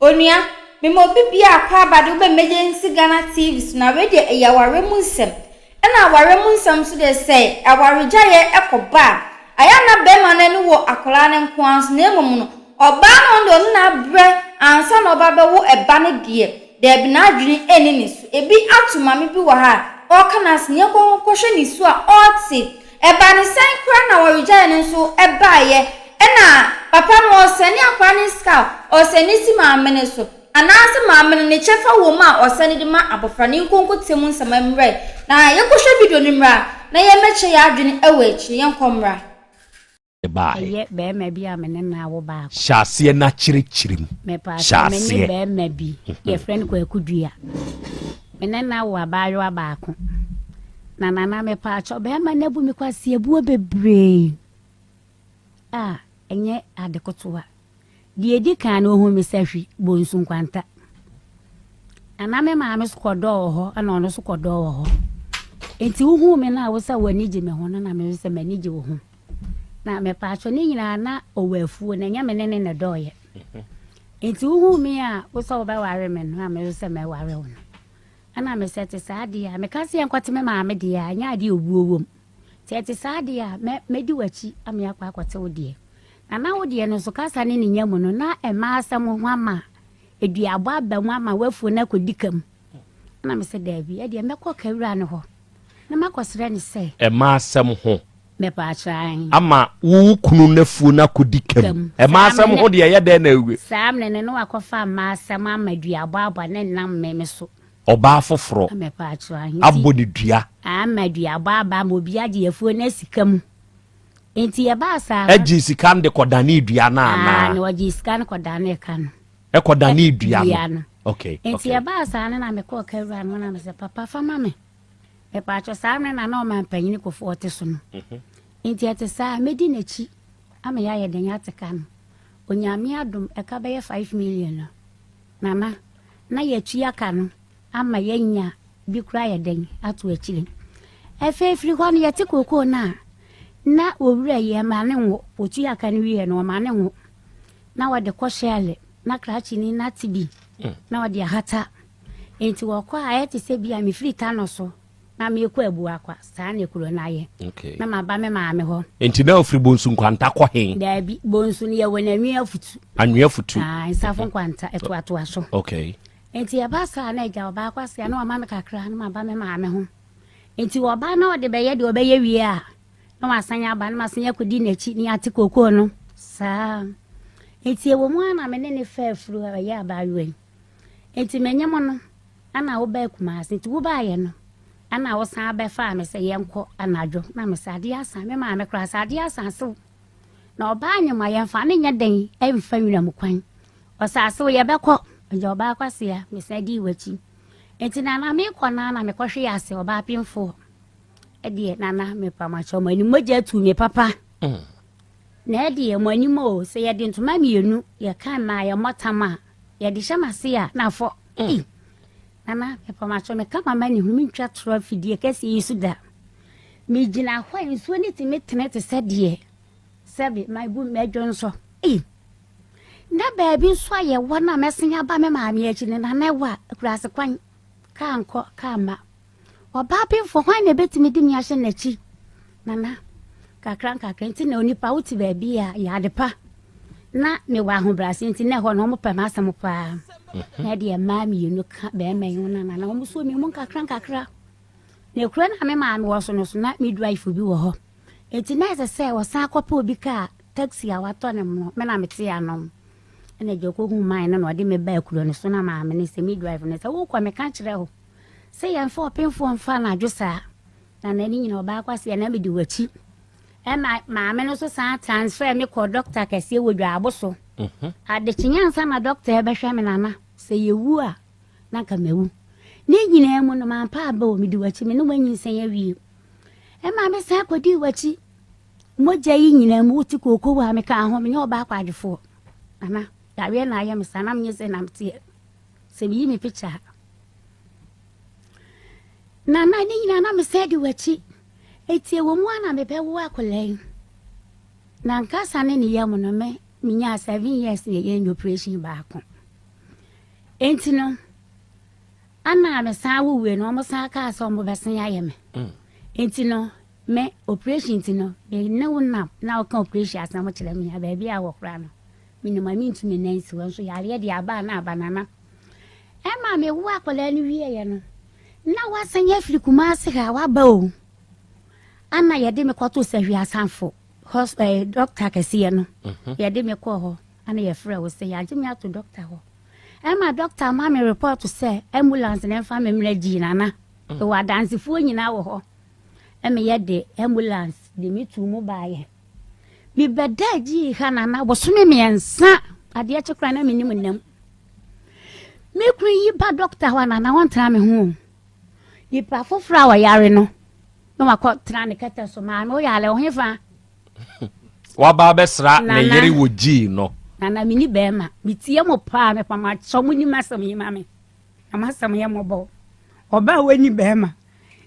Onia, me mo bibia kwa badu be emergency Ghana TV na we de yaware mu nsem. Na aware mu nsem so de say aware gyaye ekoba. Aya na be ma na ni wo akola ne nko anso na emom no. Oba no ndo na bre ansa na oba be wo eba ne de. De bi na adwini eni ni so. Ebi atuma me bi wo ha. O kana senye konkoshe ni so a oti. Eba ne san kra na aware gyaye ne so eba ye. Ena papa no osani akwa ne ska. Osani si ma amene so. Anase maamene ne chefa wo ma osani de ma abofra ne nkonko temu nsama mre na yekohwe video ni mra na ye meche ya adwene ewachi yenkomra ye be ma bi amene na wo ba shase na chirichirim shase be ma bi ye friend ko akudua mene na wo abayo abaako na nana me pa acho be ma na bu mi kwase ebuo bebre enye adekotoa die di kan no hu mi sahwi bonsu nkwanta ana me ma me skodo ho ana ono skodo ho enti hu mi na wo sa wani je me ho na me se mani je wo ho na me pa acho ni nyina na owafu na nya me ne ne doye enti hu mi a wo sa wo ba ware me no me se me ware wo ana me se te saade a me ka se enkwate me ma me de a nya de obuowom te saade a me di wachi ame akwa akwate wo de ana wo de no so kasa ne nyamu no na ema asam ho ama eduabo aba mu ama wafu na kodikam na me se dabi e de mekọ kawura ne ho na makosere ne se ema asam ho me pa tran ama wo kunu nafu na kodikam ema asam ho de ye de na ewe sam ne no akofa ma asam ama eduabo aba ne nam meme so oba foforo me pa tran abodi dua ama eduabo aba mo bia de yafu na sikam enti ya ba sa eji sika de kodani dua na no eji sika ne kodani kan kodani dua no okay enti ya ba sa na me ko kawura no na me se papa fama me pa cho sa na na o man panyini ko 40 so no enti ate sa medi na chi ama ya ye den ateka no onyame adom e ka be 5 million no na ye twi aka no ama ye nya bi kura ye den ato achire efefiri ho no ye te kokoo na owura ye ma ne wo otu aka ne wie no ma ne wo na wade koshele na krachi ni na tibi na wade hata enti wo kwa ayete se bia me free ta no so na me ko abu akwa sa na ekuro na ye na ma ba me ma me ho enti na ofri bonsu nkwanta ko hen da bi bonsu ne ye wona anwia futu insafo nkwanta eto ato aso okay enti ya ba sa na eja ba kwa se na ma me kakra na ma ba me ma me ho enti wo ba na wade be ye de obe ye wie a no masanya ba no masanya kodi na chi ni ate kokoo no sa enti ewo mu ana me ne fa afuru ya ba yoen enti menyam no ana wo ba kumase enti wo ba ye no ana wo san ba fa me se yenko anadwo na me sade asa me ma me kra sade asa so na oba anyuma ye fa ne nya den e mfa nwina mu kwan o sa so ye bekọ nje oba kwase ya me sadi wachi enti na me kọ na me kọhwe ase oba pimfo edie nana me pa ma choma ni moja tu me papa na edie mo ni mo se ye de ntoma mienu ye kan ma ye motama ye de hyamase a na fo nana me pa ma choma ka mama ni hu mi ntwa trophy die kase yisu da mi gina hwa nso ni ti metene te sedie sebe my bu medwo nso na baby nso ye wona mesenya ba me ma me achi ne nana wa kurase kwan ka anko ka ma oba pimfo hwan na betimi di mi ahye na chi nana kakran enti na onipa wuti ba bia ya adepa na me wa ho brase enti na ho no mo pa masam pa na de ma mi yunu ka be me yun na na mo so mi mo kakran kakra na kura na me ma me wo so no so na mi drive bi wo ho enti na se wo sa akopa obi ka taxi a wato ne mo me na me ti anom ene joko hu mai na no de me ba kuro ne so na ma me ne se mi drive ne se wo kwa me ka kire ho se yan fo penfo mfa na adwosa na nani nyina oba kwase na me di wachi e ma me no so sa transfer me ko doctor kase wodwa aboso ade chinyansa na doctor e be hwe me nana se yewu a na ka mewu ni nyina mu no ma pa ba o me di wachi me no wanyinsan ya wie e ma me sa ko di wachi moja yi nyina mu uti kokko wa me ka ho me oba kwadefo ana ya we na ya me sana me se na mte se bi mi picture nana ni nyina na me sedi wachi etie wo mu ana me be wo akolen na nkasa ne ne yam no me minya 7 years ye operation ba ko enti no ana me san wo we no mo san ka so mo besen ya me enti no me operation enti no me ne wona na o kan operation asan mo kire me ya ba bia wo kra no minima mi ntumi nansi won so yare de aba na abanana ma me wo akola ni wie ye no na wasan ya firi kuma se ha wa ba o ana ye de me kwato sahwi asanfo doctor kese no ye de me ko ho ana ye frɛ wo se ya je me ato doctor ho ma doctor ma me report say ambulance na fa me mlaji nana e wa dansifo nyina wo ho me ye de ambulance de me tu mu ba ye mi bedaji hanana wo so me miensa ade a chekra na minim nam me kru yi ba doctor ho na won tra me ho yi pa fofra wa yare no no makọ tra ne kata so ma me o yale o hefa wa ba besra na yere wo ji no nana mini be ma bitie mo pa me pa ma so mu ni masam yi ma me amasam ye mo bo oba wani be ma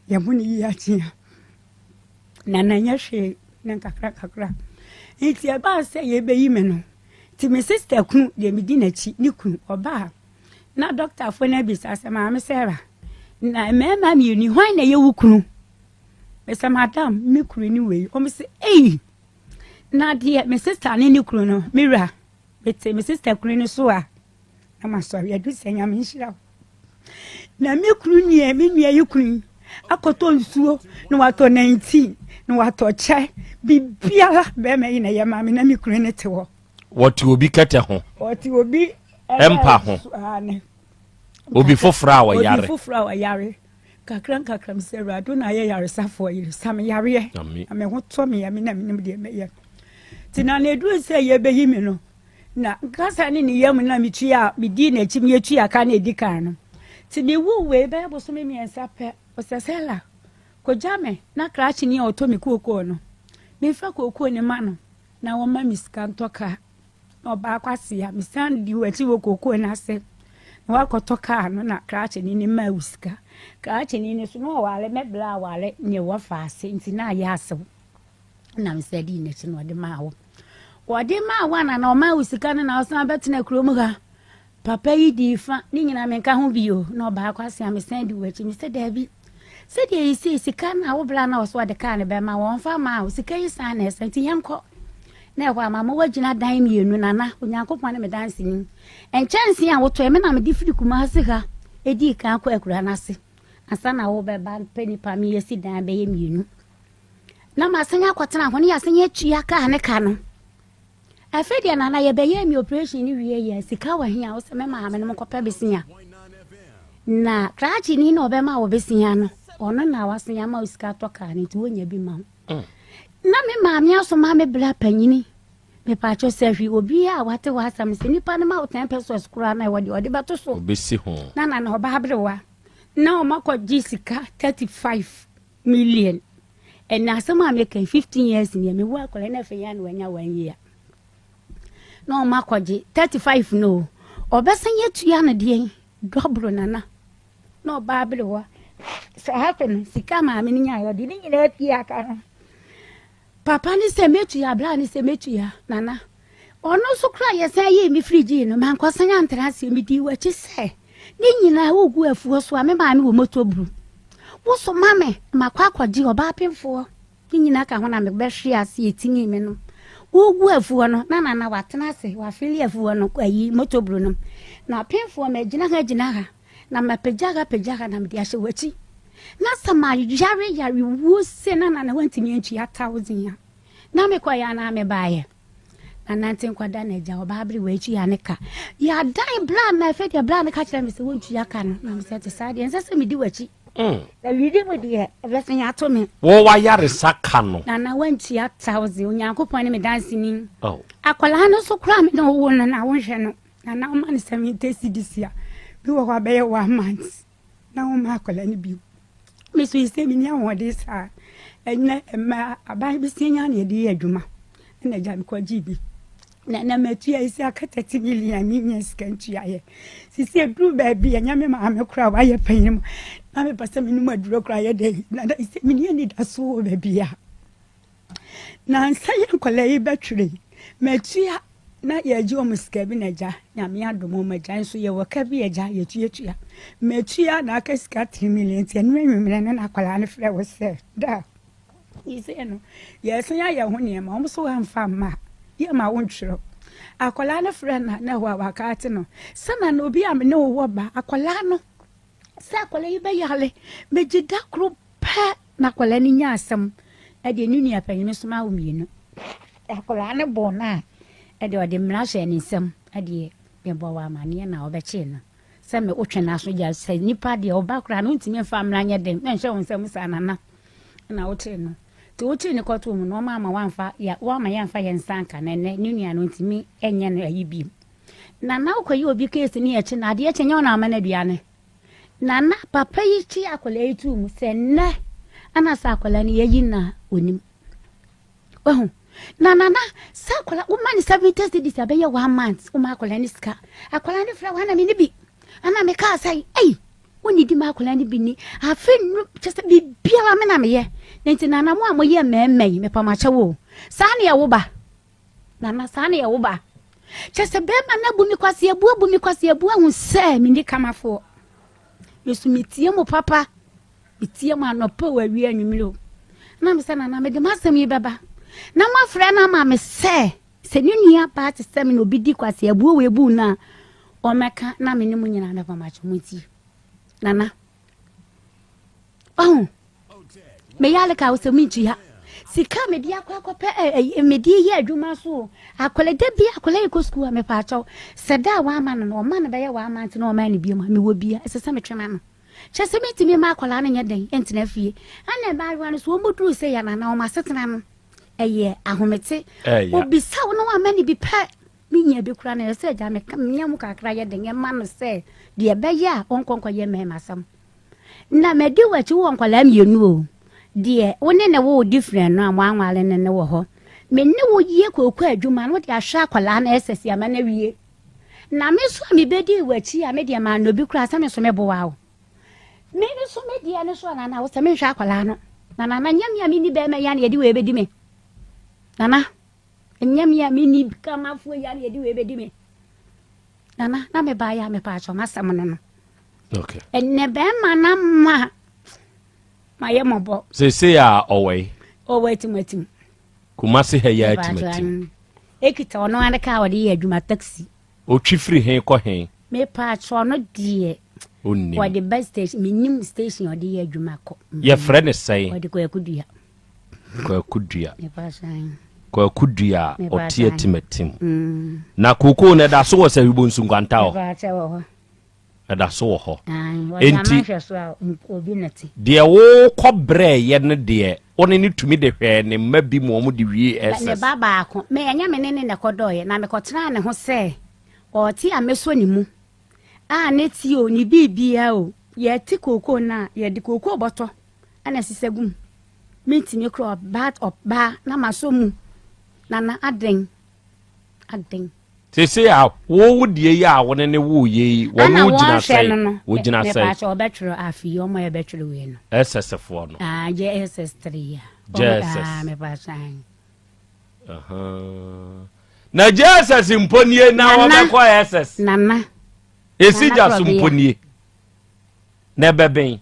ye mu ni ya tia nana nya hwe na kakra enti aba se ye be yi me no ti me sister kunu de me di na chi ni kunu oba na doctor fo na bi sa se ma me sera na mema mi ni hwan na ye wukunu me se madam me kunu ni we o me se na de me sister ni kunu no mira bete me sister kunu ni so a na ma so ya du se nya me nhira na me kunu ni e me nua ye kunu akoto nsuo no wato 19 no wato che bibia be me na ye ma me na me kunu ni te wo woti obi kete ho woti obi empa ho obi fofra wa yare obi fofra wa yare kakran se rado na ye yare safo yi sam yare ame ho to me ya me na me de me ye tina na edu se ye be yi me no na nkasa ni yam na me tua me di na chi me tua ka na edika no ti me wu we be bo so me miensa pe o sesela ko jame na krachi ni oto me kokoo no me fa kokoo ni ma no na wo ma miska ntoka oba kwase ya misan di wachi wo kokoo na se na wakoto ka no na krachi ni ma uska krachi ni so no wale me bla wale nye wo faase nti na ya asew na misadi na chi no de ma wo wode ma wana na o ma uska na osan betena krom ha papa yi di fa ni nyina me ka ho bio na oba kwase ya misan di wachi mi se dabi se de isi sika na wo bla na o so de ka ne be ma won fa ma o sika yi san na ese nti yemko na kwa mama wagina dan mienu nana onyankopon na me danse ni enchansi a woto me na me di firi kuma se ha edi ka akọ akura na se asa na wo be ba pani pa mi yesi dan be ye mienu na ma sanya kwatena ho ne ya sanya tua ka ne ka no afedia nana ye be ye mi operation ni wie ye sika wa hia wo se me ma me no kopa besia na krachi ni no be ma wo besia no ono na wasenya ma usika to ka ni ti wonya bi ma na me maami aso ma me bla panyini me pa cho sefi obi a wate wasam se nipa na ma o 10 pesos kura na wodi odi bato so obesi ho na oba habrewa na o makọ jisika 35 million and na some am can 15 years ni me wa kola na fe ya na wanya 1 year na o makọ ji 35 no obesan yetua na de double nana na oba habrewa so happen sika ma me nya yo di ni nyina pia aka papa ni se metu ya bla ni se metu ya nana ono so kra ye say ye mi friji no man kwasan antra se mi di wachi se ni nyina ogu afuo so a me ma me wo moto bru wo so mame makwa kwaji oba pemfo ni nyina ka ho na me be hwe ase etinyi me no ogu afuo no na nana watena se wa fili afuo no kwayi moto bru no na pemfo me gina ha na mapejaga na me di ahye wachi na sama yare wo se na wantimi antu ya 1000 ya na me kwa ya na me baaye na nantin kwada na ja obaabri we etu ya ne ka ya dan bla na fe de bla na ka kire me se wontu ya ka no na me se te sade ense se me di wachi na widi mo di e be ya to me wo wa yare saka no na wantu ya 1000 onyankopon ne me dansi ni akwala no so kra me na wo na wo hwe no na o man 70 cedis ya bi wo kwa be 1 month na o ma akwala ni bi me so ise mi nya wode sa enna ma aban bi sinya na de adwuma na ja mi ko gibi na matua ise akata 30 million mi nya skantua ye sisi aduru ba bi nya me ma me kura wa ye panim na me pasa mi nu aduru kura ye de na ise mi nya ni da so ba bi ya na nsa ye nkola yi betwere matua na ye ji o muska bi na ja nyame adomo magya nso ye waka bi eja ye tuatua metua na aka sika 3 million ti enu enwemre na akwala ne frɛ wo se da ise no ye so ya ye ho ne ma o so wa mfa ma ye ma wo ntwero akwala ne frɛ na ho waka ate no sana na obi am ne wo ba akwala no sa akwala yi be yale megida kro pa na akwala ni nya asem e de nunu apanyime so ma wo mienu akwala ne bona ede ode mrahye ni nsem ade bebo wa amane na obeche no se me otwe na so ja se nipa de obakra no ntimi mfa mranye dem na nhwe nsem sanana na oche no ti oche ni koto mu no mama wanfa ya wa ma yanfa yensanka nene nunua no ntimi enye no ayibi na na okoyi obi case ni eche na ade eche nya na amana duane na na papa yi chi akola etu mu se ne ana sa akola ni yeyi na onim oh na sakola woman 70 days abeye 1 month uma akola ni ska akola ni fra wana mi ni bi ana me ka sai woni di ma akola ni bi ni afin just bi biara me na me ye nti na mo amoye memmei me pa ma chewo sa na ye wo ba na sa na ye wo ba just be ma na bu mi kwase abu hu se mi ni kamafo yesu mitie mo papa mitie mo anopa wa wi anwumiro na me se na me de masem yi beba na ma frɛ na ma me se nunua pa te se me no bi di kwase abu we bu na o meka na me ni mu nyina na pa ma chumuti nana me yale ka wo mi tua sika me di akwa pe me di ye adwuma so akwale de bi akwale ko school me pa chaw se da wa ma no ma na be ye wa ma nti na o ma ni bi ma me wo bia se me twema no chese me ti me ma akwala na nya den entina fie ana ba ru no so mo duru se ya na o ma setena no eye ahomete obisa wo no amani bi pa minya bi kura na se ja me nya mu kakra ye den ma no se de be ya onkonko ye me masam na me di wachi wo onkwala mienu o de woni ne wo different no amwanwale ne wo ho me ne wo ye kokwa adwuma no de ahwa akwala na esesi ama na wie na me so me be di wachi a me de ma no bi kura sa me so me bo wa o me ne so me de ne so na wo se me hwa akwala no na nyamia mi ni be me ya na ye di we be di me nana nyamia mi ni kama fu ya na ye di we be di me nana na me ba ya me pa cho masam no okay enne be ma na ma ye mobo se ya owe timatim kumase ha ya timatim ekita ono ande ka wodi ye adwuma taxi o twifiri hen ko hen me pa cho no die onni wodi best station minim station wodi ye adwuma ko ye frɛ ne sai wodi ko yakudua me pa san kwa kudua otie timatim na koko ne da so wo sa wibonsu kwanta o da so wo ho enti obi nati de wo kobre ye ne de one ni tumi de hwe ne mabi mo de wie ss ne baba ako me anya me ne kodoye na me kotena ne ho se o ti ameso ni mu a ne ti o ni bibia o ye ti koko na ye de koko boto ana sisegum minti me kro bat up ba na maso mu nana aden se ya wo die ya wona ne wo ye wo gina sai wo gina sai me pa obetro afi o mo ye betro we no ss4 no je ss3 ya me pa sai na jesus imponie na wo be ko ss nana esija sumponie na beben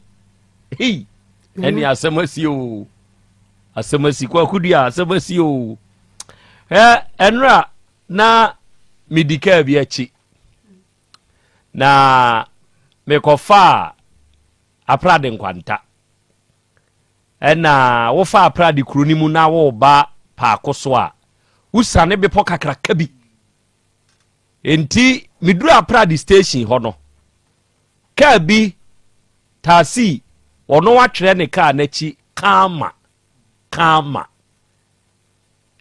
hey eni asemasi o asemasi kwa kudua asemasi o enra na medika bi achi na mekofa aprade nkwanta ena wo fa aprade kroni mu na wo ba pa akoso a usane be pokakraka bi enti miduru aprade station ho no ka bi taxi ono wa twere ne ka na chi kama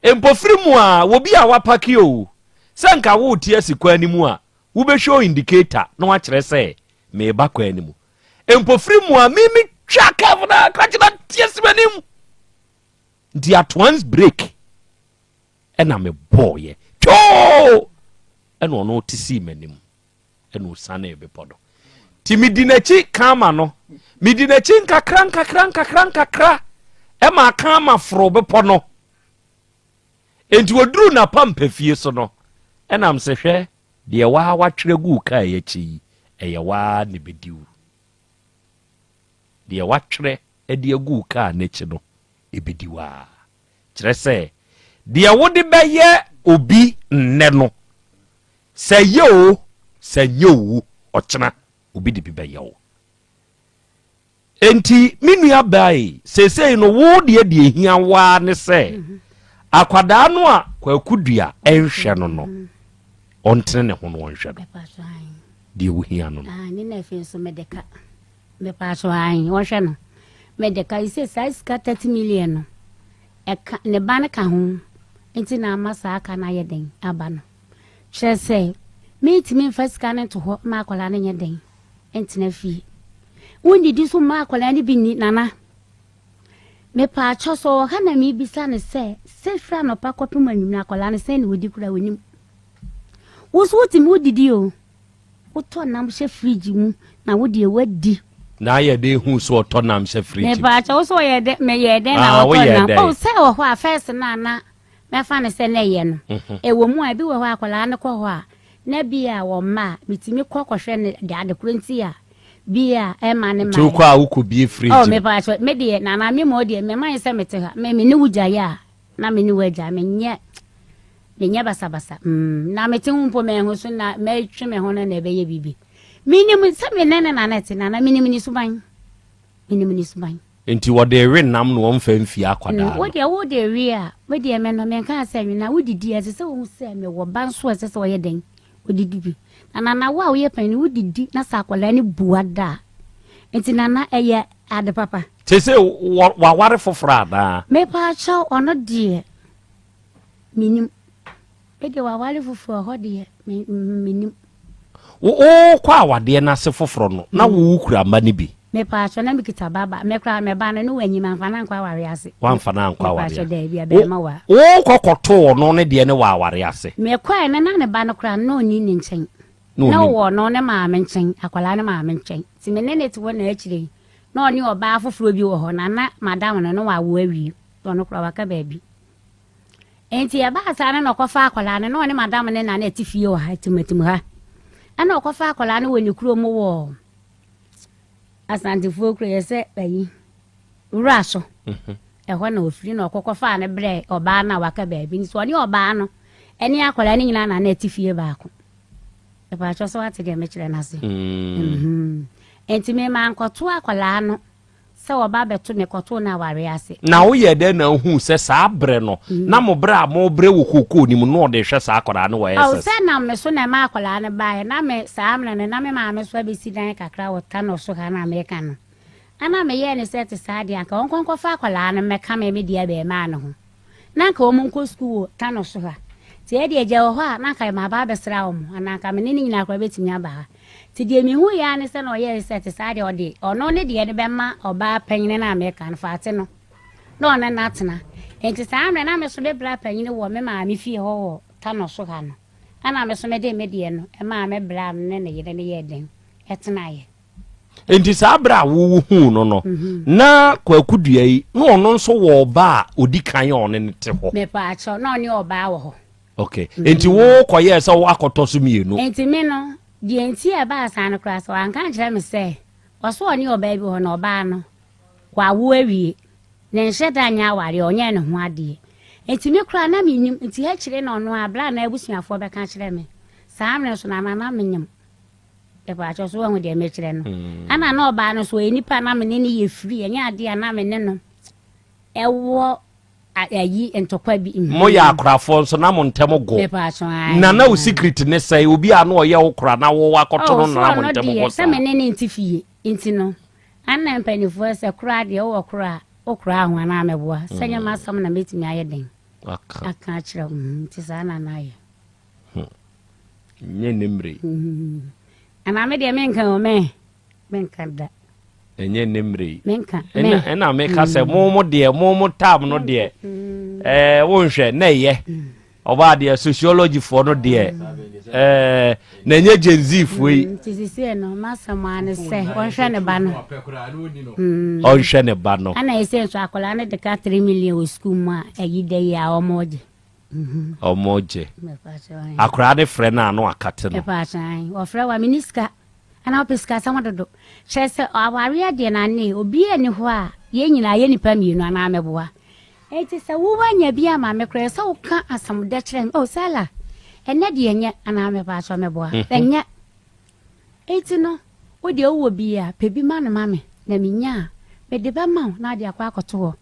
empofiri mu a wo bi a wapaki o sanka wo tie sikwa ni mu a wo be show indicator no wa kire se me ba kwa ni mu empofiri mu a mimi twa kavna ka kira tie simanim ndi at once break ena me boy cho ena no tisi manim ena usane be podo ti midinachi kama no midinachi nkakra ema kama fro be pono enti woduru na pampa fie so no enam se hwe de wa watwere gu ka yachi eye wa ne bediu de watwere de gu ka na chi no ebediwa kire se de wode beye obi nne no se ye se nyewu ochena obi de bi beye wo enti minua bai sesei no wo de ehia wa ne se akwada no a kwakudua enhwe no no ontene ne ho no onhwe no de wo hia no ni na fe so medeka me pa so an onhwe no medeka ise size 30 million no eka ne ban ka ho enti na amasa aka na yeden aba no kire se meet me first can to ho ma akola na yeden enti na fi wundi di so ma akola ni bi ni nana me pa cho so ha na mi bisa ne se fra no pa koto manyum na akola ne se ne wodi kura wonim wo so ti mu didi o wo to nam hye fridge mu na wo de wadi na ye de hu so to nam hye fridge me pa cho so ye de me ye de na wo to nam o se wo ho a first na me fa ne se na ye no e wo mu a bi wo ho akola ne ko ho a na bia wo ma mitimi kokohwe ne de adekurenti a bia e ma ne ma tu kwa uku bi fridge oh me pa cho me de na me mo de me man se mete ha me ni wuja ya na me ni waja me nye basa na me tin mpo me ho so na me twe me ho na na be ye bibi minimum se me nene na net na minimum ni suban enti wo de we nam no mfa mfi akwada wo de we a we de me no me kan se na wo didi ase se wo se me wo ban so ase se wo ye den wo didi bi na wa wo ye pan wo didi na sa akwala ni buada enti na eye ade papa se wa ware fofora da me pa cha ono de minim e de wa ware foforo ho de minim wo kwa awade na se foforo no na wo kura ma ni bi me pa cho na mikita baba me kra me ba no wanyi man fana nkwa ware ase wan fana nkwa ware ase de bia be ma wa wo kokoto no ne de ne wa ware ase me kwa na ne ba no kra no ni ni nchen na wo no ne ma me nchen akwala ne ma me nchen ti me ne ti wo na akire na oni oba afoforo bi wo ho na madam no wa wo awi to no kra waka ba bi enti ya ba sa na no kofa akwala ne no ne madam ne na ti fie wo ha timatim ha ana kofa akwala ne wo ni kuro mo wo asante fokro yese bayi uraso ehwa na ofiri na okokofa ne bre oba na waka baabi nso oni oba no eni akola ni nyina na atifie baako e ba cho so ate de mekire na se enti me man koto akola no se oba beto me koto na ware ase na wo ye de na hu se sa bre no na mo bre wo kokko ni mu no de hwe sa akola no wo yese o se na me so na ma akola ne bae na me sa amle ne na me ma me so abesi dan kakra wo ta no so ha na America no ana me ye ne set sa dia ka onkonko fa akola ne me ka me dia be ma no ho na ka o mu nko school ta no so ha ti e dia je wo ha na ka ma ba be sra wo mu ana ka me ni nyina akwa betimi aba ti die mi hu ya ne se no ye set sa dia odi ono ne die ne be ma oba panyine na America no fa ate no no na natena enti sa amre na me so be bra panyine wo me ma me fie ho ta no so ha no ana me so me de me die no e ma me bra ne ne ye ne ye den etena ye enti sa bra wo hu no no na kwakudua yi no ono nso wo ba odi kan on ne te ho me pa acho no ni oba wo ho okay enti wo koye se wo akoto so mienu enti me no die enti e ba san kra so an kan kire me se oso oni oba bi ho no oba no kwa wo awie ne nheda nya ware onye ne ho ade enti me kra na me nim enti ha kire no no abra na abusuafo be kan kire me saa amre so na na me nyim e ba cho so wo de me kire no ana na oba no so enipa na me ne ye free enya ade na me ne no ewo ayi entokwa bi mo ya akrafo so na mo ntemo go na wo secret ne sai obi a na oye wo kra na wo akoto no na mo ntemo go sa me ne ntifie enti no ana mpanifo se kra de wo kra okra ho na ameboa sanya masam na metimi aye den aka kira nti sa na na ye nye nemre ana me de menka o menka da enye nemre menka ena me ka se mo de mo tab no de wo nhwe na ye oba de sociology for no de na enye genzi fuyi ntisisi no masama ne se onhwe ne ba no onhwe ne ba no ana ese so akola ne de ka 3 million o school ma ayi de ya omoje omoje akra ne frɛ na no akate no pepachan o frɛ wa miniska ana opiska sama dodo chese aware de na ne obi ani ho a ye nyina ye nipa mienu ana meboa enti se wo wanya bia ma me kra se wo ka asam de kyerɛ o sala ene de enye ana mepacho meboa enye enti no wo de wo bia pebi ma no mame na minya me de ba ma na de akwa akoto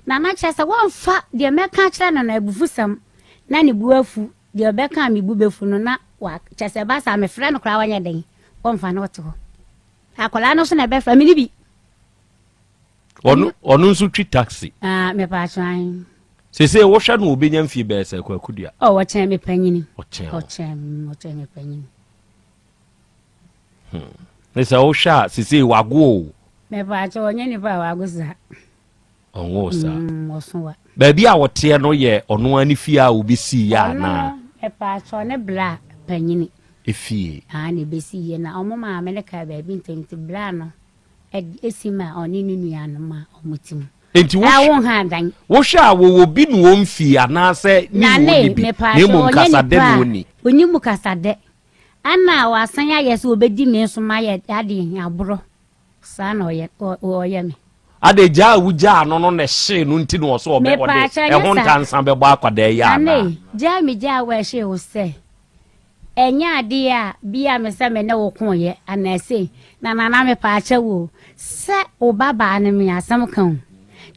na na chese wo mfa de meka kyerɛ no na abufusam na ne buafu de obeka me bubefu no na wa chese ba sa me frɛ no kra wanya den wo mfa no to akola no so na be fra me ni bi onu nso twi taxi me pa twan sese wo hwa no obenya mfie be se kwa kudua wo chen me panyini wo chen me panyini nese wo hwa sese wago me pa twan onye ni pa wago sa onwo sa wo so wa ba bia wote no ye ono ani fie a obi si ya na me pa twan ne bla panyini efie ne besi ye na omo ma me ne ka ba bi ntenti bla no esima oni nunu no ma omutim enti wo ha dan wo hwa wo bi no wo mfie ana se ni wo bi ne mo kasa de no ni oni mu kasa de ana wasan ya yesi obedi me so ma ye ade abro sa na oye me ade ja wuja no no ne hye no nti no so obe ode ho ntansa be bo akwada ya na ja mi ja wa hye wo se enya ade a bia me se me ne wo kon ye anase na me paacha wo se obaba ne me asam kan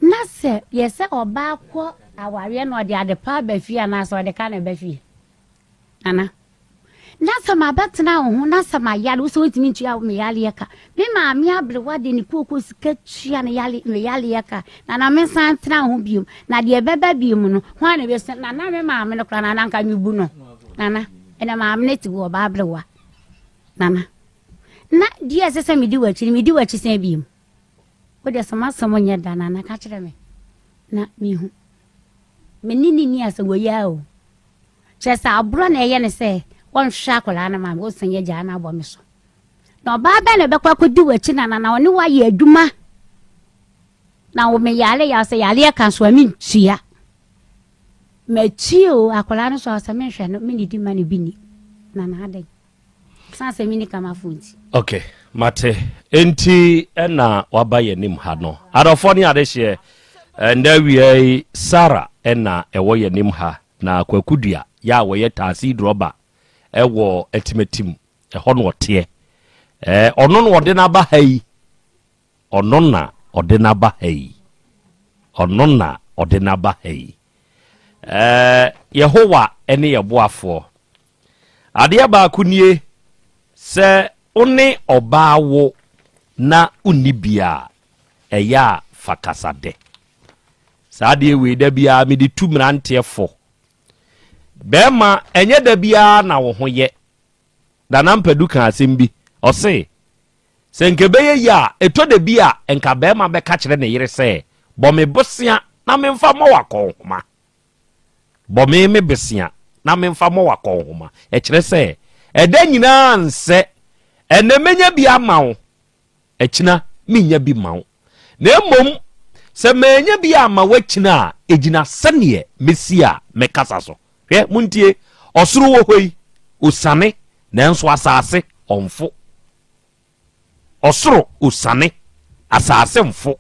na se ye se oba ko aware no de ade pa ba fi ana so de ka na ba fi ana na sama betna ho na sama yale wo so timi ntua me yale ka me ma me abrewa de ni koko sika tua na yale ka na me san tena ho biom na de beba biom no ho na be se na me ma me no kra na nka me bu no na ena ma me ti wo ba abrewa na dia sese mi di wachi sen biom wo de sama samo nya dana na ka kire me na mi hu me ni asa wo ya o chesa abro na ye ne se won hwa kola na ma wo sanye ja na abo me so na ba ba na be kwa ko di wachi na oni wa ye aduma na wo me yale ya se yale ka so mi ntua me tio akola no so asa me hwa no me ni di ma ni bini na ade sanse mi ni kama funti okay mate enti ena waba yenim ha no adofo ni ade hye nda wiei Sara ena ewo yenim ha na kwakudua ya wo ye tasi droba ewo etimetim eho no ote ono no ode na ba hai ono na ode na ba hai ono na ode na ba hai Yehowa ene yeboafo ade ba kunie se one oba wo na unibia eya fakasade saade we da bia me de tumrantefo bema enye da bia na wo ho ye da na mpadu kan asembi ose se nkebeye ya eto da bia enka bema be ka kire ne yire se bo me bosia na me mfa mo wakonhoma bo me besia na me mfa mo wakonhoma e kire se eda nyina nse ene menya bi amawo ekina menya bi mawo na emom se menya bi ama wakina ejina sane mesia mekasa so hwe muntie osoro wo hoi usane nanso asase onfo osoro usane asase mfo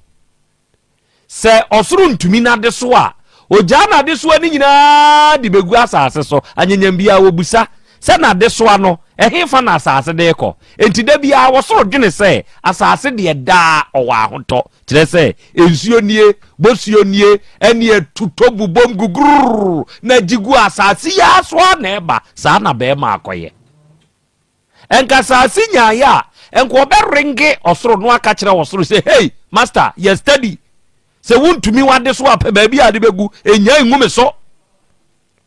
se osoro ntumi na de so a oja na de so ani nyina de begu asase so anyanyam bia wobusa se na de so ano ehefa na asase de ko enti da bia wosoro dwene se asase de da owa ahoto kire se ensuo nie bosuo nie ene tutobu bom guguru na jigu asase ya so na eba sa na be ma akoye enka asase nya ya enko be ringe osoro no aka kire wosoro se hey master you study se wuntumi wade so apa ba bia de begu enya engume so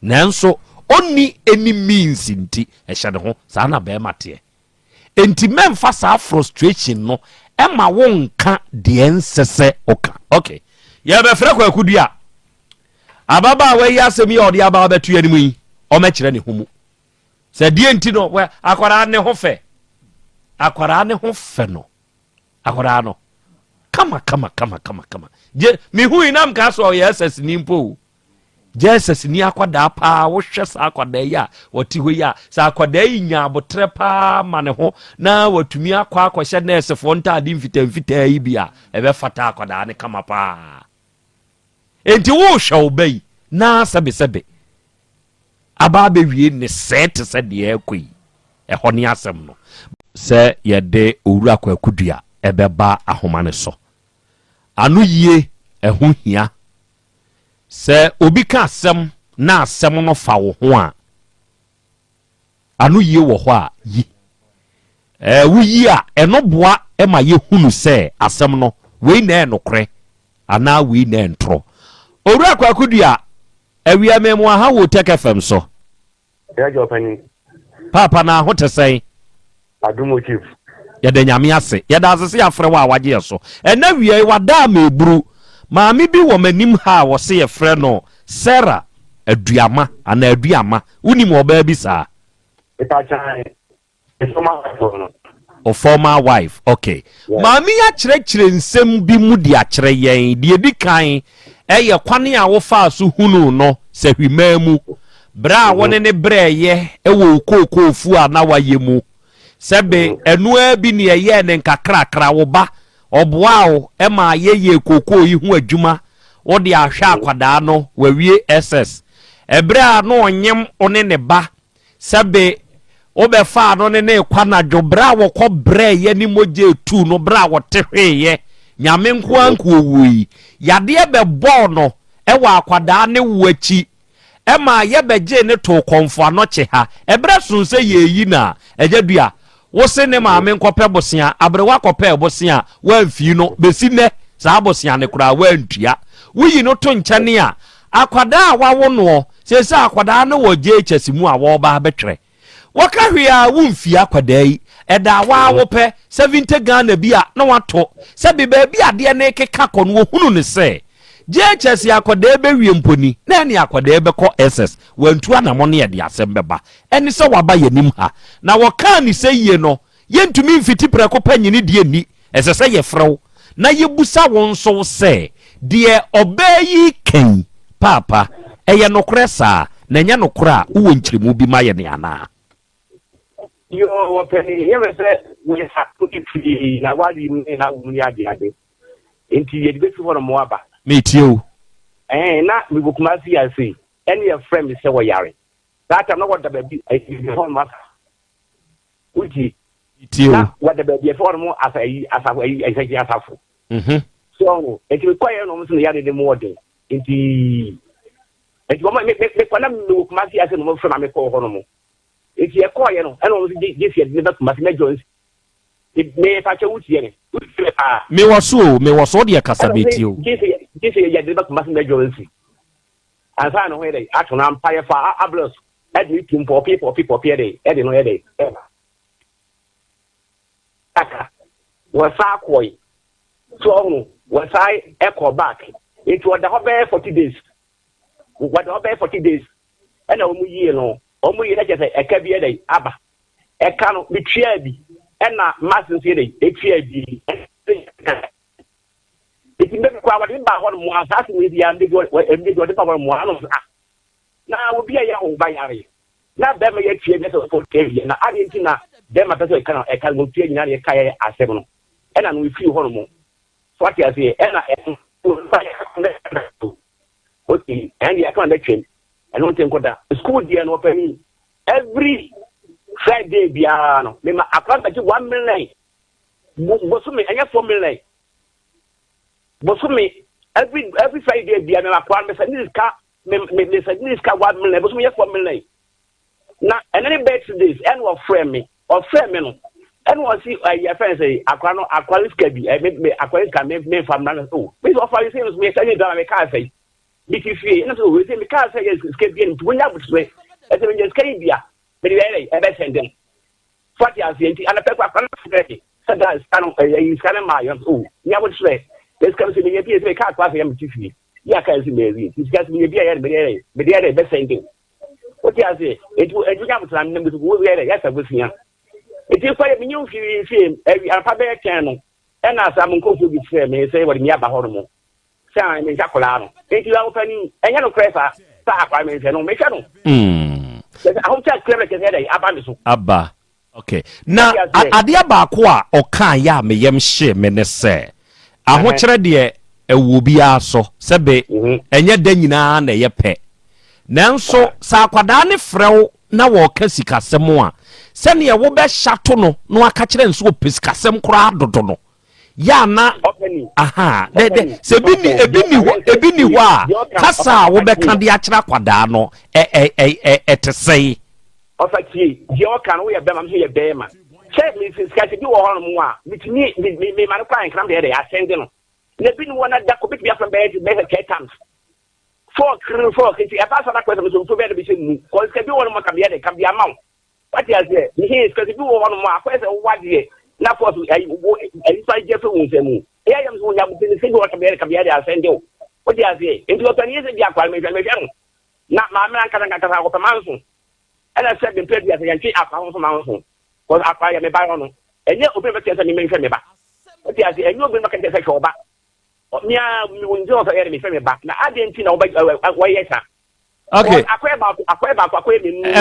nanso oni any means nti ehye ho sa na be mate enti memfa sa frustration no ema wonka de ensese oka okay ya be frɛ kwa kudua ababa we ya asemi odi ababa betu animu yi o ma kire ne homu se die nti no we akwara ne ho fe no akwara no kama je mi hu inam ka so yes nimpo Jesus ni akwada pa wo hwe sa akwada ya woti ho ya sa akwada yi nya abotre pa ma ne ho na watumi akwa akwhye nurse fo ntade mfita yi bia ebe fata akwada ne kama pa enti wo hwe obai na sebe aba be wie ne set se de akui eho ne asem no se ye de owura kwakudua ebeba ahoma ne so anu yie eho hia se obi ka asem na asem no fa wo ho a anu yie wo ho a yi wo yi a eno boa e ma ye hunu se asem no we na enokre ana we na entro owura kwakudua awia memo ha wo Tek FM so ya jo pani papa na ho tesai adumo chief ya de nyame ase ya da asese ya frɛ wa waje so ena wie wada ma eburu maami bi wo manim ha wo se ye frɛ no Sarah aduama ana aduama unim oba bi saa ita chan o former wife okay yeah. Maami ya kyerɛkyerɛ nsɛm bi mu di akyerɛ yɛn de edi kan ɛyɛ kwane a wo fa so hunu no sɛ hwimamu bra wone ne brɛyɛ ɛwɔ kokofu a na waye mu sɛbe ɛnoa bi ne ɛyɛ ne nkakrakra wo ba ɔboa wo ɛma yeye koko yi ho adwuma wo de ahwɛ akwada no wawie SS ɛbrɛ a no onyem one ne ba sɛbe wo bɛ fa no ne kwana dwo bra wo kɔ brɛyɛ ni mogye tu no bra wo te hweyɛ nyame nko anko wuyi yade be bɔ no ɛwɔ akwada ne wachi ɛma ye beje ne to konfo anoche ha ɛbrɛ sunse yeyi na ɛjadua wo se ne maame nkɔpɛ bosia abrewa kɔpɛ bosia wamfi no besi ne saa bosia ne kura wantua wuyi no to nkyane a akwada a wawo no se akwada ne wo GHS mu a wo ba betwere waka hwe a wumfi akwada yi ɛda wa wo pɛ 70 Ghana bi a na wato se bi ba bi ade ne keka kɔ no hunu ne se GHS akwada ebe wie mponi na ne akwada ebe kɔ SS wantu anamo ne yɛde asɛm bɛba ɛne sɛ waba yanim ha na wɔka ne sɛ yie no yɛntumi mfiti prɛko panyini die ni ɛsɛ sɛ yɛfrɛw na yɛbusa wɔn so sɛ deɛ ɔbɛyi kan papa ɛyɛ nokora saa na nyɛ nokora a wo nkyiremu bi ma yɛ ne ana yo wapeni yeme se we ha kuti na wadi na wuni ade enti ye de for mo aba me tio na me bokuma si ase ene ye friend se wo yare that time na wada ba bi I hon ma uti tio na wada ba bi for mo asafo so enti ko ye no mo se yare de mo wode enti mo me kwana me bokuma si ase no mo friend me ko ho no mo enti e ko ye no ene mo se gesi de ba kuma se na jones me fa che uti ye ne me waso de kasabetio gesi ye de ba kuma se na jones ansa no ho ye ato na mpa ye fa ablos edi tum for people dey edi no ye dey aka wasa koi so no wasa echo back it was the hobe 40 days what the hobe 40 days and omu yie no omu yie na je say eka bi dey aba eka no bitwia bi na masin se dey etwia bi iti be kwa wadi ba ho mo asase we dia ndi go de pa mo ano na obi ya ho ba yare na be me ye twie be so for tv na adi na dem ata so eka go twie nyina ye kai asem no na no we fi ho no mo so ati ase na okay and ya kan da twen and no think that school dia no pay every Friday bia no me ma account at 1 million bosumi anya 4 million bosumi every Friday bia me account me say this car me say this car 1 million bosumi 4 million na any birthdays and what friend me no and what see your friend say aqualis can be me aqualis can me family oh me offer you say me say you don't me can say biti fie na so we say me can say yes can be in when you put way e say me just can be me dey e be send them 40 as enti ana pe kwa ready so that is kind of my oh you would say this comes to me be say can kwa say me fie ya can see me this guys me be here me dey be send them what you say it you can plan them to we there yes abusia it is for me you fie every apa be can no and as am nkofu bi say me say what me aba ho no say me jakola no enti la opani enya no pressa Star Prime and no make no. I hope that clever can hear a Abba. Okay. Now, adia bakwa oka ya me yem she me ne se. Ahokyere de ewu bia so sebe enye da nyina na ye pe. Nanso sa akwada ne frew na wo ka sikasem a se ne wo be hyato no no aka kire nso opesikasem kura dodo no. Ya na aha de se ebi ni ho a kasa wo be ka de akira akwada no etesei. Ofaki je kan wo ye be mam so ye be ma check me since ka se bi wo hono mo a me man kwa nkram de ya send no na bi ni wona da ko bi bia from be 10 times 4 kiti e pass na kwese so so be de bi se mu ko se bi wo mo ka bia de ka bia ma what you say he is ka se bi wo hono mo a kwese wo wade na force ai sai je fe wo se mu e ya yam so nya bu se wo ka bia de ya send o what you say into to ni se bia kwa me na ma me anka na ka ko pa manso. And I said, the previous and I found some mountain. Because I find me by on. And yet, open the case and you mention me back. But yes, and you'll be looking at the show back. Mia, we will do the enemy from me back. Now, I didn't know why yes, sir. Okay.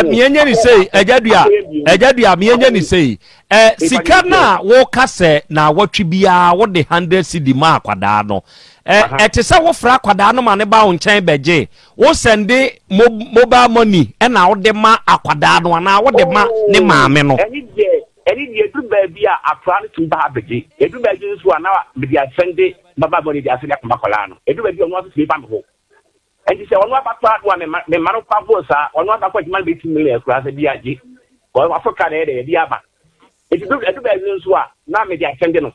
Mienye say, Ejadia, mienye say, Sikana, woka se, na watchi bia, what the 100 cedi ma kwadano. Etesa wo fra kwada no ma ne ba won beje wo sende mobile money e na wo de ma akwada no na wo de ma ne maame no eni de edu ba bia afra no tun ba beje edu ba ji so na me dia sende baba money dia se yakoma kola no edu ba bia no so ba me ho enti se ono abakwa do me maro pa bosa ono abakwa ji man be 2 million kura se bia ji ko Africa de dia ba edu ba ji so na me dia sende no.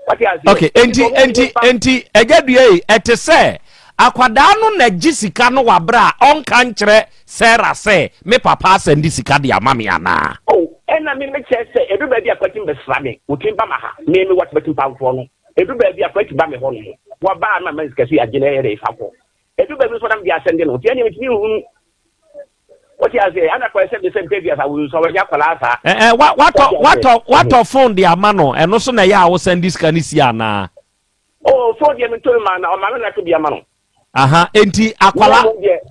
Okay, enti egadue etese akwada no na gisika no wabra onka nkyere Sarah say me papa sendi sika de amame ana. Oh, ena me say edu ba bia kwatim be srame otimba ma ha me what betim pamfo no edu ba bia kwatim ba me ho no wa ba na me sikasi agene ere ifako edu ba bi so nam bia sende no tie ne mitimi hu. What you say? I'm not quite the same previous. I will so what phone the amano and also na ya was send this canisiana. Oh, phone the man or man to be a man. Aha, enti akwala.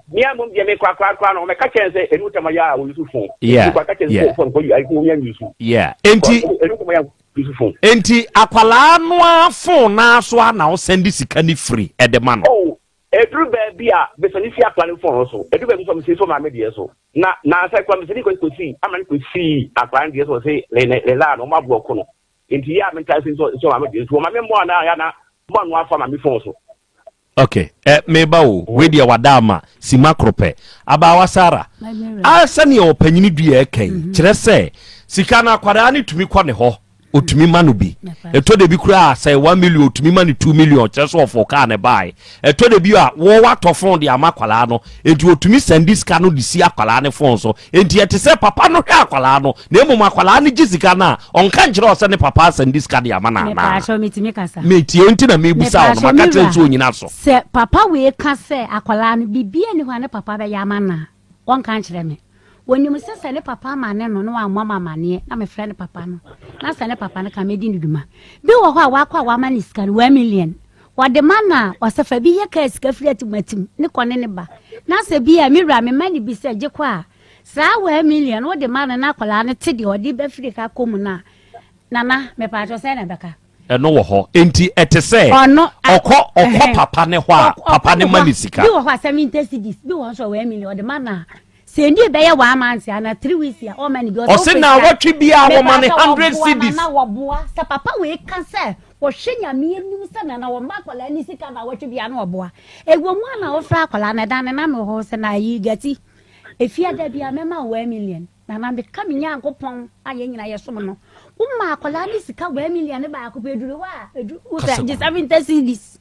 Mia mum the make kwa no me ka chen say enu tamaya will use phone. Yeah. Phone for you I go use. Yeah. Enti akwala no phone na so na send this can free at the man. Oh, Edru baby a besanisia plan for so edu baby so me say so ma me de so na say kwa me say ko see amani ko see akwan de so say le la no ma bo ko no enti ya me tai so ma me de so ma me mo na ya na mo no afa ma me phone so. Okay, me ba wo we de wadama simakrope aba wasara asani opanyini dua kan kire say sika na kwada ni tumi kwa ne ho otumi manu bi eto de bi kura say 1 million otumi manu 2 million just of car ne buy eto de bi a wo wato phone de amakwala no enti otumi send this car no de si akwala ne phone so enti ete say papa no hwe akwala no na emu akwala ne gisika na onka njire o say ne papa send this car de amana na me so mitimi kasa me tie enti na me busa o maka tren so nyina so se papa we ka say akwala no bibia ni ho ne papa be ya amana onka njire me when you say ne papa mane no no amwa mamane na me friend papa no na say ne papa no ka medi nduma bi wo ho a wakwa wa mane sika 1 million wade mana wasafa bi ye ka sika firi atimatim ne kone ne ba na say bi a mira me mane bi say je kwa sa 1 million wo de mana na kwala ne tede odi ba firi ka komu na me pa to say na beka no wo ho enti etese okọ papa ne ho a papa ne mane sika bi wo ho 70 cedis bi wo so 1 million de mana sendi be ya 1 month na 3 weeks ya o mani go. O se na watwi bia wo mani 100 cedis. Na wo boa sa papa we kan se wo hwenya me nim se na wo makola ni sika na watwi bia na wo boa. Egwo mu na wo fra akola na dan na me ho se na yi gati. Efia da bia me ma 1 million. Na be ka me nyankopon aye nyina ye som no. Wo ma akola ni sika 1 million ba akopɛ duru wa edu wo se 70 cedis.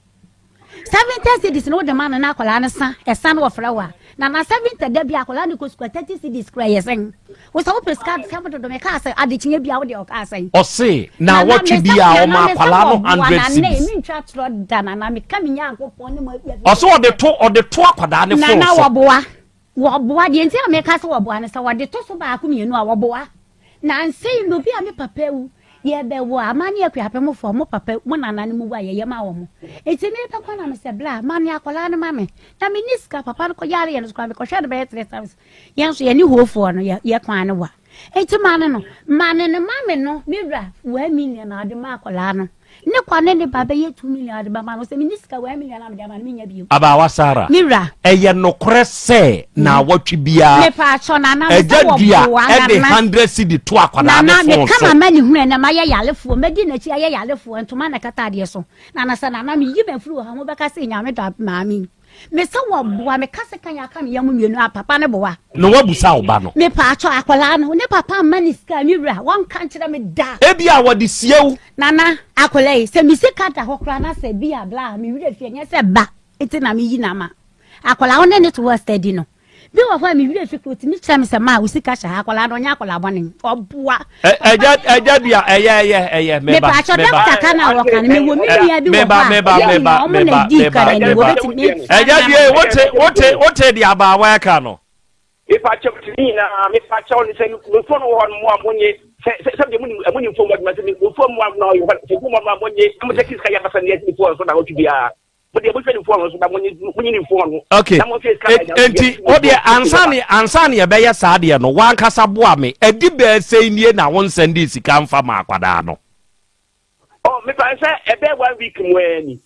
70 cedis no de man na akola na sa esa na wo fra wa. Na 70 da bia akola ni ko sukwa 30 cedis kra yesen. Wo sa wo prescribe sabodo do me ka say adechinye bia wo de o ka say. O se na watwi bia o ma akola no 100 cedis. Na me ntwa tro da na me ka me nyankopon ne mo bia. O so o de to akoda ne phone. Na wo boa de enti me ka say wo boa ne say wo de to so ba ko mienu a wo boa. Na nsei no bia me papa wu ye be wo amani akuape mo fo mo papa mo nanane mu wa ye ma wo mo enti me pa kwa na me se bla mani akola ne mame na me niska papa ko yare ye no kwa me ko hwe de be 3 times ye so ye ni hofo no ye kwa ne wa enti mane no mame no mira 1 million na de ma akola no ne kwa ne baba ye 2 million de baba no se me niska 1 million na me ma me nya bi aba wasara mira eye no krese na watwi bia me pa cho na me se wo bo e 100 cedi to akwada ne fo so na me kama mani hu na ma ye yalefo me di na chi ye yalefo ntoma na kata de so na sa na me yi ben furu ha mo beka se nya me da maami me se wo boa me kase kan ya ka me yam mienu papa ne boa no wabusa wo ba no me pa cho akwala no ne papa mani ska mi wura won kan kire me da e bia wo de siew nana akwala yi se mi se kata hokra na se bia bla mi wura fie nya se ba eti na me yi na ma akwala won ne to was steady no bi wo fa mi wura fie ko ti mi kire me se ma usika sha akwala no nya akwala bone oboa eja bia eye me pa cho doctor kana wo kan me wo mi bia bi wo ba eja bia wote di aba wa ka no if I check me na me pa cho ni se no fo no ho mo amonye se de muni fo mo ma se ni fo mo na yo se fo mo amonye am se kiska ya basa ni ni fo so na wo bia but the boyfriend phone so that when you phone okay enti odi ansani e be ya saade no wan kasa boa me edi be sei nie na won sende sika mfa ma akwada no oh me pa say e be 1 week mwani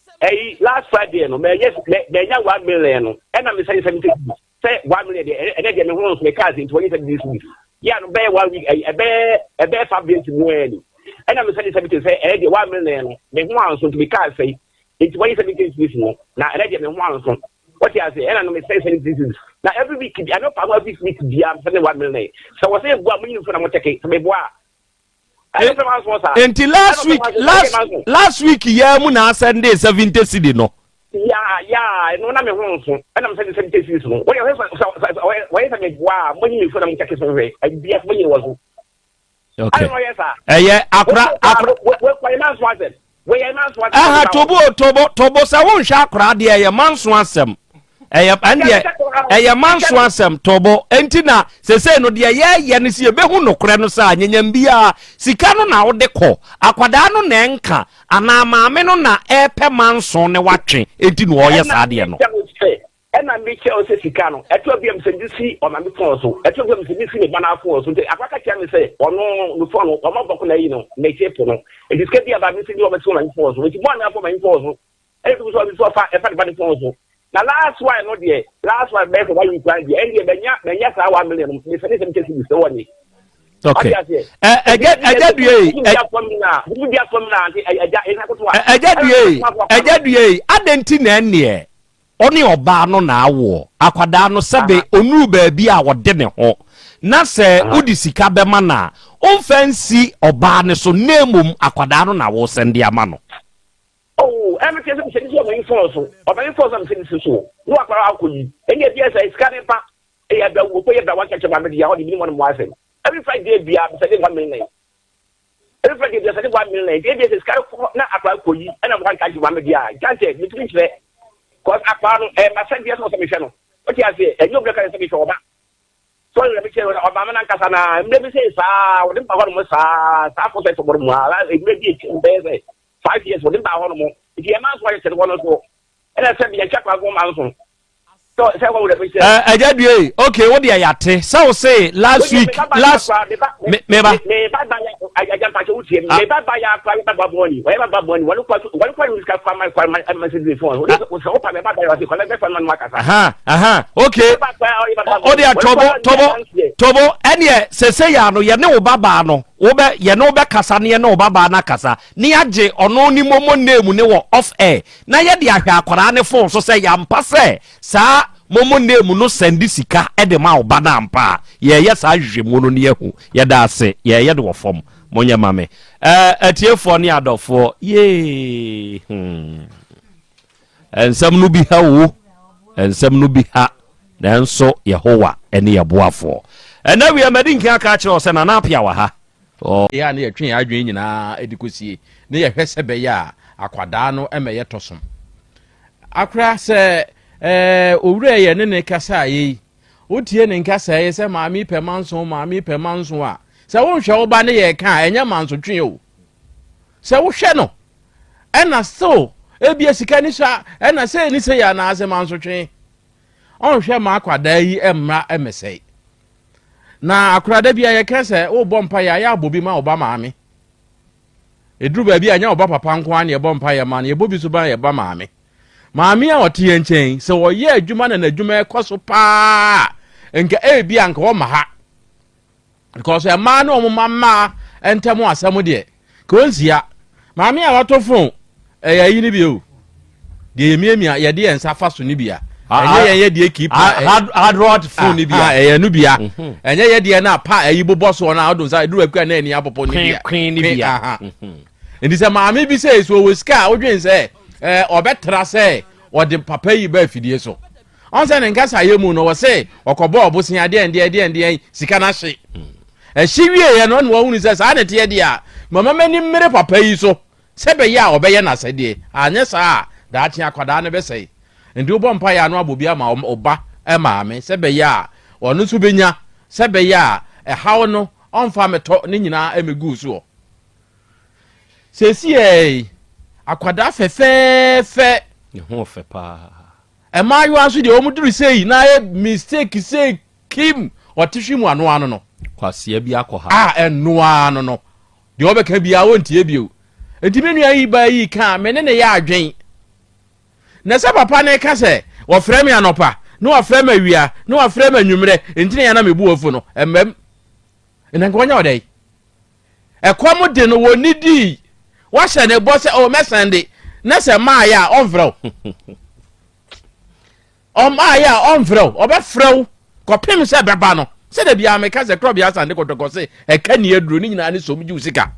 last Friday no me yes me nya 1 million no e na me say 70 say 1 million e dey me won so me cars in 20 this week yeah no be 1 week e be 5 days mwani e na me say 70 say e dey 1 million no me won so to me cars say it's 2017 this no na e dey me won so what you say and I know me say this is now every week I know power week be am say 1 million so we say boa munyi so na mo take so me boa until last week yeah mu na Sunday 70 cedi no yeah no na me ho so and I'm saying 70 cedi no what you say me boa munyi so na mo take so we I be munyi was okay akra we tobo sa won hwa akra de ye manso asem eye manso asem tobo entina sese no de ye ne se behu nokre no sa anyanyam bia sika no na wo de kɔ akwada no na enka ana maame no na epe manso ne watwe enti no ye sa de no ena me che o se sika no eto bia msendisi o ma me fon so eto bia msendisi me bana fon so akwaka tia me se ono no fon no o ma boko na yi no me che po no e diske bia ba me se o ma so na fon so enti mo na fon ma fon so e to so bi so fa e fa ba fon so na last one no de last one be for 1 week plan de e benya sa 1 million me se se mtesi bi se woni okay eja adenti na ene oni oba no na awo akwada no sebe onu baabi a wode ne ho na se odi sika be ma na onfansi oba ne so nemum akwada no na wo sende ama no oh everything is so my info so oba info so me so no akwara akoyi enya bia say sika ne pa e ya da wo ko ya da wa cheche ba me dia ho di minimum mo asen every Friday bia say 1 million every Friday bia say 1 million e bia say sika na akwara akoyi na mo kan ka ji ba me dia chance me tumi chire cause akparo my friend yes so me hwe no what you say enyo bleka say me hwe oba so le me che oba na nkasa na mbe be say sa wo dem ba ho no sa for say to bor mu ala e mbe bi e mbe say 5 years wo dem ba ho no if you man so say to no so and I said be chakwa go man so so say what would be say ajadue okay what dey yate so say last week me ba I just pass you me ba ya kwa ba boni we ba boni wanu kwa you ska kwa my city phone so pa me ba ya se collect phone man makasa okay o dey tobo ene sese ya no ye ne wo baba no wo be ye ne wo be kasa ne ye ne wo baba na kasa ni age ono ni momo name ne wo off air na ye de ahwa akwara ne phone so say ya mpa se sa momo name no sendi sika e de ma oba na mpa ye sa hwehwemu no ne yehu ye da ase ye de wo fom monya mame atiefo ne adofo ye ensam no bi ha wo ensam no bi ha nanso Yehowa ene yeboafo ena wi amadi nka aka kire o se na na apia wa ha ya na yetwen adwen nyina edikosie ne ye hwese be ya akwada no emeye tosom akra se owure ye ne kasa yi otie ne nkasa ye se maami pe manso a se won hwe oba ne ye ka enye manso twen o se wo hwe no ena so ebia sika ni sha ena se ni se ya na ase manso twen on hwe ma akwada yi emra emesei na akwada bia ye kese wo bompa ya abobi ma oba maame eduru ba bia nya oba papa nko an ye bompa ya ma na ye bobi so ba ye ba maame maame a ote ye nchen se wo ye adwuma na adwuma ekoso pa enka ebia nka wo ma ha because a man no mama entemu asemu de ko nsia maame a wato phone yi ni bi o de yemiamia ye de ensa fa so ni bia enye ye de keep hard rod phone ni bia nu bia enye ye de na pa yi bobo so na odun sa duru akua na ani apopo ni bia queen ni bia ndi se maame bi say so we ska odwen say obetra say ode papa yi ba fidie so on say nka sa ye mu no wo say okobo obosia de sika na hye ehyiwie ye no no wo hunu say sa na te de a mama mani mmere papa yi so sebe ya obeye na sede anye sa da achi akwada ne be sei ndi obo mpa ya no abobia ma oba maame sebe ya onu so benya sebe ya hawo no onfa meto ne nyina emegu so sesi akwada fefefe ne ho fe pa emayo aso de omuduru sei na mistake sei kim otihwimu ano no kwase bia akọha eno ano no de obeka bia wontie bio edimenu ayi ba yi ka mene ne ya adwen na se papa ne ka se wo frɛ me anopa no wo frɛ me awia no wo frɛ me anwumre entine ya na mebu ofu no emmem enanka wonya odai ekwam de no woni di wo hye ne bo se o mesande na se ma ya onfrɛ o ma ya onfrɛ o be frɛ kopim se beba no se de bia me ka se krobia sande kotoko se eka ni aduro ni nyina ne somju sika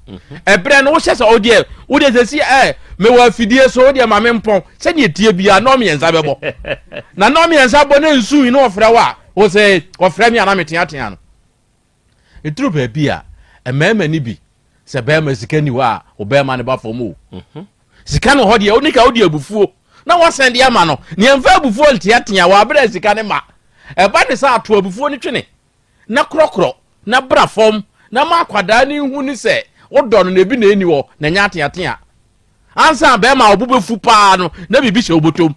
ebre no wo hye se o de se me wa fidie so de ma me mpon se ne tie bia no me yensa bebo na no me yensa bo ne nsu yi no ofra wa wo se ofra mi ana meteatea no eturu ba bia emema ni bi se be ma sika ni wa obema ne ba fomu sika no ho de onika odi abufuo na wo sende ama no ne emfa abufuo nteatea wa abra sika ne ma eba ne sa ato abufuo ni twene na krokro na bra fom na ma kwada ni hu ni se wodo no na bi na eni wo na nya ateatea ansa be ma obubefu pa no na bibi hye obotom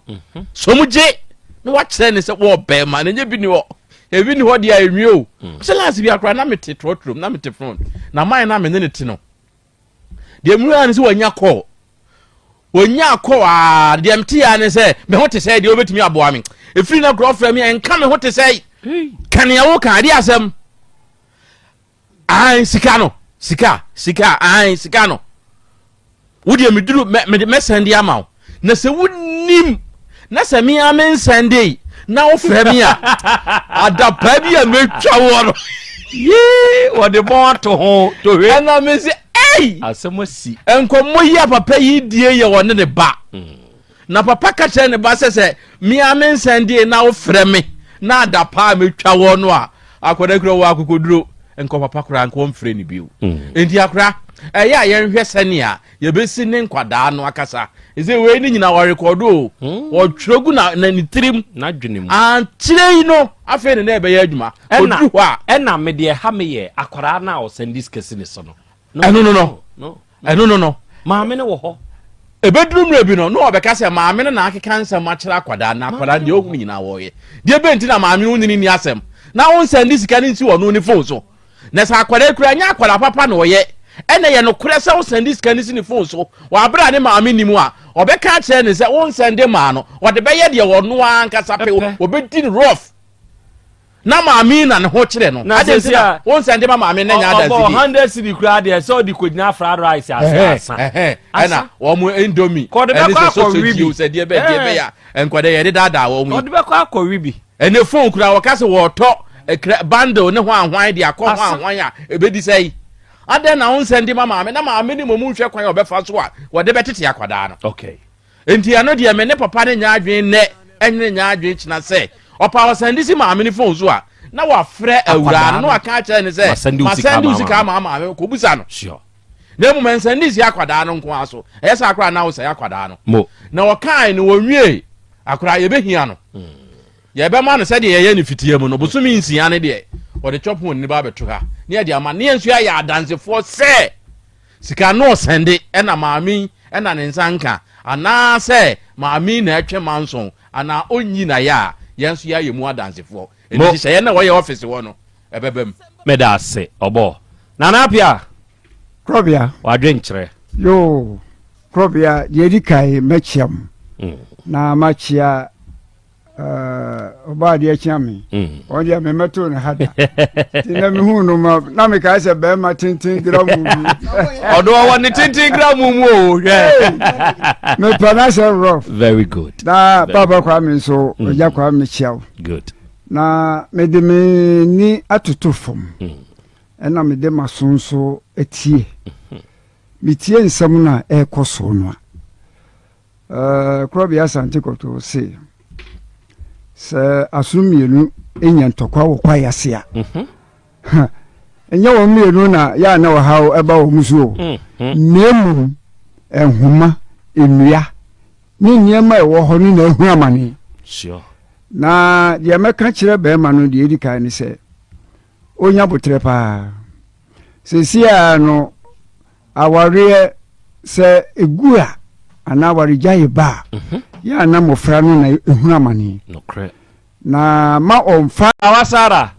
somuje na wa kire ne se wo be ma na nya bi ni wo ebi ni ho dia enwi o se last bi akra na mete trotrom na mete front na man na me ne ti no de mu an se wanya call a de mti ya ne se me ho te se de obetimi aboa me efiri na kro fra me enka me ho te se kan ya wo kan de asem ai sika no ai sika no wodi meduru me sende ama na se wonim na se me amen sende na wo fra me a adapa bi a metwa wo no wo de bon to ho to we na me se asemasi enkomo yi papa yi die ye won ne ba na papa ka kire ne ba se me amen sende na wo fra me na adapa metwa wo no a akoda kuro wo akokoduro enko papa kura enko mfre ni biu enti akura ya yenhwe sane a ye besi ne nkwada no akasa eze we ni nyina wo record o wo twrogu na ni tirim na dwene mu an kire yi no afa ne na ebe ya adwuma odu ho a ena me de ha me ye akwara na o sendis kesi ne so no no maame ne wo ho ebeduru mre bi no obeka se maame ne na akeka nsem akira akwada na akwada de ohunu nyina wo ye de benti na maame unini ni asem na won sendis ka ni nti wo no ni phone so na sa akwada kura nya akwada papa no ye ene ye no kure se won sendis ka ni si ni phone so wa abra ne maame ni mu a obeka kire ne se won sende ma no wo de be ye de wo no anka sape obedi rough na maame na ne ho kire no adensia won sende ma maame na nya adasi 100 cedi kura de so di kojina fried rice asa ana wo mu endomi ene se so ribi se de be ya enkwade ye de dada wo mu ko de be kwa akoribi ene phone kura wo kase wo to bundle ne ho anwan de akọ ho anwan a ebedi sei aden na won sende ma maame na maame ni momu hwe kwan obefa so a wo de betete akwada no okay enti ano de me ne papa ne nya adwen ne enye nya adwen china se opa wo sende si maame ni phone so a na wa frɛ awura no aka kire ne se ma sende usika ma maame ko busa no sure na mu men sende si akwada no nko aso eyesa akwada na wo se akwada no na wo kan ne wo wie akwada ye behia no ye be ma no se de ye ne fitie mu no bosumi nsia ne de o de chop mu ne ba beto ha ne de ama ne ensu ya adansefo se sika no sende ena maami ena ne nsanka ana se maami na etwe manson ana onyi na ya yenso ya yemu adansefo enti se ye na wo ye office wo no ebebem meda ase obo nana apia Krobia wadwen kire yo Krobia yedi kai mechiam na machia oba de chiami on dia me meto na hada tina me hu no ma na me ka se be ma tintin gram mu odo wa ni tintin gram mu o me pronounce rough very good na baba kwa me so oja kwa me chiaw good na me de me ni atutu fom ena me de masonso etie mitie nsam na ekoso no Krobia Santikoto say se asumienu enya ntokwa wo kwa yase a enya wo mienu na ya na wo hawo eba wo musuo nemu enhuma enua ni niema e wo ho ni na ehu amane sure na de meka kire be ma no de edika ni se onya botre pa se sia no aware se egura ana warijaye ba ya na mofra no na ehu amane no cre na ma onfa awasara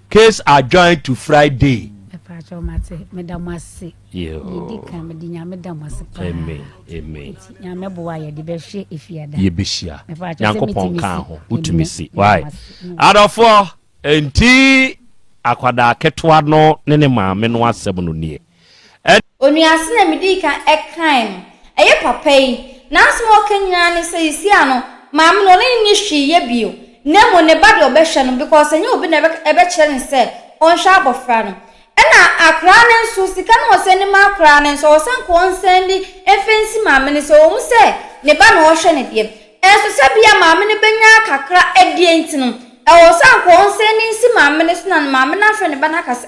case adjourned to Friday epacho mate medamase yo dika medinya medamase amen amen nyame boa ye de be hwe efiada ye behia yankopon kan ho utumisi why adofo enti akwada ketwa no ne maame no asem no nie onuase na medika ekan eye papai na asmo kenya ne se isi ano maame no ne hwi ye bio nemo ne bade obehwe no because enye obi na ebe kire ne se on sha abofra no ena akra ne nso sika na oseni ma akra ne nso osan ko onsendi efensi maame ne so omu se ne ba na ohwe ne de enso se bia maame ne benya kakra edie ntino e osan ko onsendi nsi maame ne so na maame na afre ne ba na kase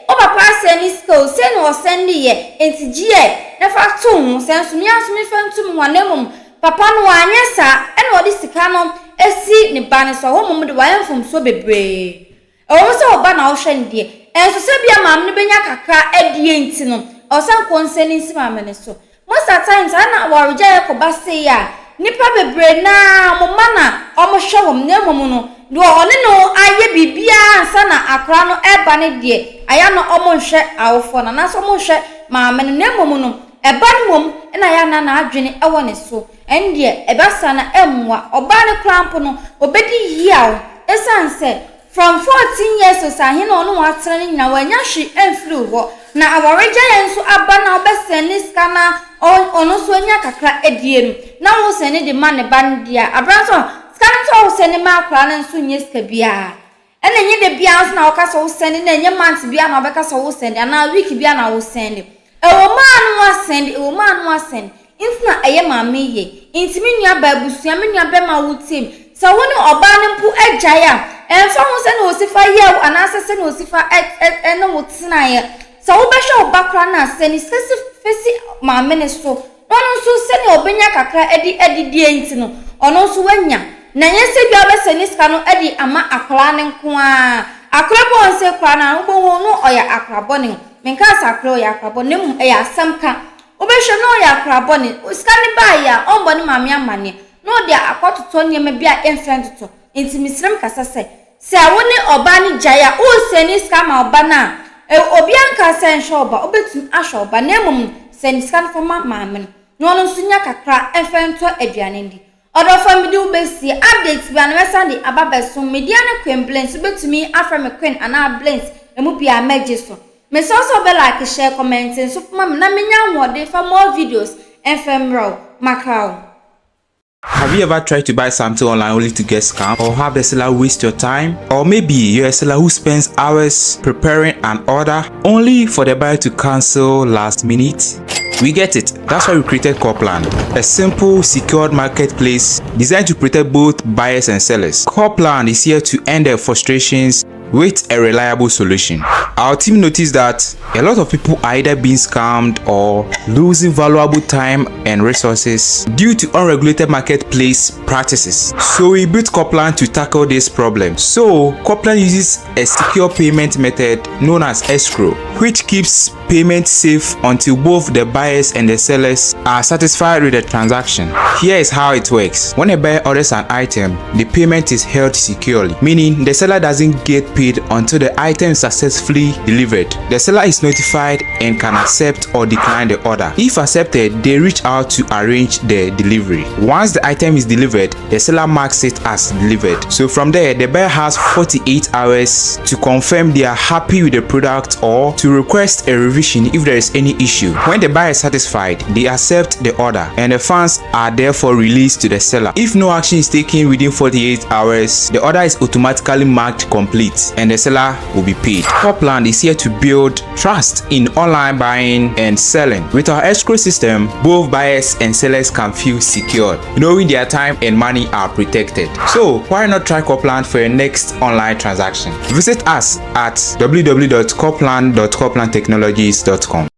o papa se ni sko se no osendi ye entigie na fa tum senso mi aso mi fantum wanemum papa no anyesa ena odi sika no esi ne ba ne so ho mum de wayamfom so bebre o so oba na ohwe ne de enso se bia maame ne benya kakra edie ntino osan ko nseni nsi maame ne so most of times ana warija yakoba se ya nipa bebre na mo mana omo hwehom na mum no do one no aye bibia ansa na akra no eba ne de aya no omo hwe awofo na so mo hwe maame ne mum no eba ne mum na ya na adwene ewo ne so ende eba sana emwa oba ne krampo no obedi hiaw esanse from 14 years so sahin no watere nyina wanya hwe enflu ho na awareja yenso aba na obeseni skana ono so anya kakra ediem na wo sene de man bandia abranso skana so wo sene ma akra na nso nye ska bia ena nye de bia so na okasa wo sene na nye month bia na obekasa wo sene na week bia na wo sene ewo man wa sene intina eye maame ye intimi nua ba busua me nua be ma wo tim sa woni oba ne mpu agya enfa ho se na osifa ye anase se na osifa na wotina ye sa wo behwe obakra na se ni fesi maame ne so ono so se ne obenya kakra edi die ntino ono so wanya na nyese bia be se ni ska no edi ama akra ne nko a akra bo se kwa na wo bo no oya akra boni menka sa akra oya akra boni mu eya asamka obehwe no oya akra boni ska ne ba ya ombo ni maame amane no dia akototo niam bia enfront to intimisrem kasa se awoni oba ni jaya o se ni ska ma oba na obi anka se nhwe oba obetum ahwe oba na emum se ni ska fama maame no no sunya kakra enfrento aduane ndi odo family ubesi update bia na mesande ababeso media na kwemblance betumi afra me queen ana blance emu bia meje so me so be like share comment so fama na menya nwode for more videos ephemeral macau. Have you ever tried to buy something online only to get scammed, or have the seller waste your time? Or maybe you're a seller who spends hours preparing an order only for the buyer to cancel last minute? We get it. That's why we created Coplan, a simple, secured marketplace designed to protect both buyers and sellers. Coplan is here to end their frustrations with a reliable solution. Our team noticed that a lot of people are either being scammed or losing valuable time and resources due to unregulated marketplace practices. So we built Coplan to tackle this problem. So Coplan uses a secure payment method known as escrow, which keeps payment safe until both the buyers and the sellers are satisfied with the transaction. Here is how it works. When a buyer orders an item, the payment is held securely, meaning the seller doesn't get paid until the item is successfully delivered. The seller is notified and can accept or decline the order. If accepted, they reach out to arrange the delivery. Once the item is delivered, the seller marks it as delivered. So from there, the buyer has 48 hours to confirm they are happy with the product or to request a revision if there is any issue. When the buyer is satisfied, they accept the order and the funds are therefore released to the seller. If no action is taken within 48 hours, the order is automatically marked complete and the seller will be paid. Coplan is here to build trust in online buying and selling. With our escrow system, both buyers and sellers can feel secure, knowing their time and money are protected. So why not try Coplan for your next online transaction? Visit us at www.coplan.coplantechnologies.com.